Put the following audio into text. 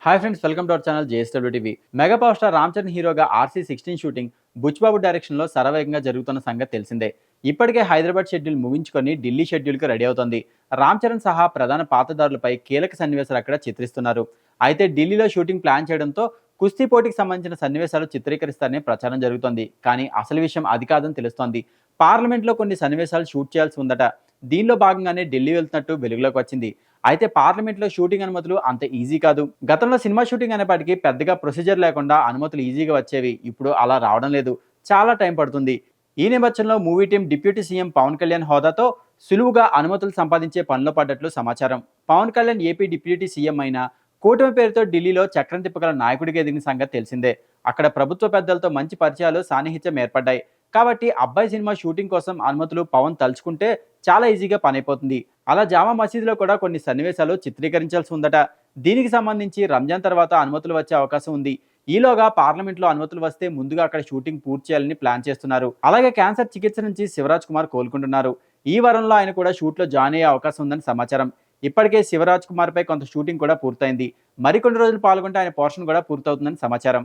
Hi friends, welcome to our channel JSW TV. Mega power star Ram Charan హీరోగా RC16 shooting బుచ్బాబు డైరెక్షన్లో శరవేగంగా జరుగుతున్న సంగతి తెలిసిందే. ఇప్పటికే హైదరాబాద్ షెడ్యూల్ ముగించుకొని ఢిల్లీ షెడ్యూల్కి రెడీ అవుతోంది. రామ్ చరణ్ సహా ప్రధాన పాత్రధారులపై కీలక సన్నివేశాలు అక్కడ చిత్రిస్తున్నారు. అయితే ఢిల్లీలో షూటింగ్ ప్లాన్ చేయడంతో కుస్తీ పోటీకి సంబంధించిన సన్నివేశాలు చిత్రీకరిస్తారని ప్రచారం జరుగుతోంది. కానీ అసలు విషయం అది కాదని తెలుస్తోంది. పార్లమెంట్లో కొన్ని సన్నివేశాలు షూట్ చేయాల్సి ఉందట. దీనిలో భాగంగానే ఢిల్లీ వెళ్తున్నట్టు వెలుగులోకి వచ్చింది. అయితే పార్లమెంట్లో షూటింగ్ అనుమతులు అంత ఈజీ కాదు. గతంలో సినిమా షూటింగ్ అనేపాటికి పెద్దగా ప్రొసీజర్ లేకుండా అనుమతులు ఈజీగా వచ్చేవి. ఇప్పుడు అలా రావడం లేదు. చాలా టైం పడుతుంది. ఈ నేపథ్యంలో movie team deputy CM Pawan Kalyan హోదాతో సులువుగా అనుమతులు సంపాదించే పనిలో పడ్డట్లు సమాచారం. Pawan Kalyan AP deputy CM అయినా కూటమి పేరుతో ఢిల్లీలో చక్రం తిప్పగల నాయకుడిగా ఎదిగిన సంగతి తెలిసిందే. అక్కడ ప్రభుత్వ పెద్దలతో మంచి పరిచయాలు, సాన్నిహిత్యం ఏర్పడ్డాయి. కాబట్టి అబ్బాయి సినిమా షూటింగ్ కోసం అనుమతులు పవన్ తలుచుకుంటే చాలా ఈజీగా పనైపోతుంది. అలా జామా మసీదులో కూడా కొన్ని సన్నివేశాలు చిత్రీకరించాల్సి ఉందట. దీనికి సంబంధించి రంజాన్ తర్వాత అనుమతులు వచ్చే అవకాశం ఉంది. ఈలోగా పార్లమెంట్లో అనుమతులు వస్తే ముందుగా అక్కడ షూటింగ్ పూర్తి చేయాలని ప్లాన్ చేస్తున్నారు. అలాగే క్యాన్సర్ చికిత్స నుంచి శివరాజ్ కుమార్ కోలుకుంటున్నారు. ఈ వారంలో ఆయన కూడా షూట్లో జాయిన్ అయ్యే అవకాశం ఉందని సమాచారం. ఇప్పటికే శివరాజ్ కుమార్ పై కొంత షూటింగ్ కూడా పూర్తయింది. మరికొన్ని రోజులు పాల్గొంటే ఆయన పోర్షన్ కూడా పూర్తవుతుందని సమాచారం.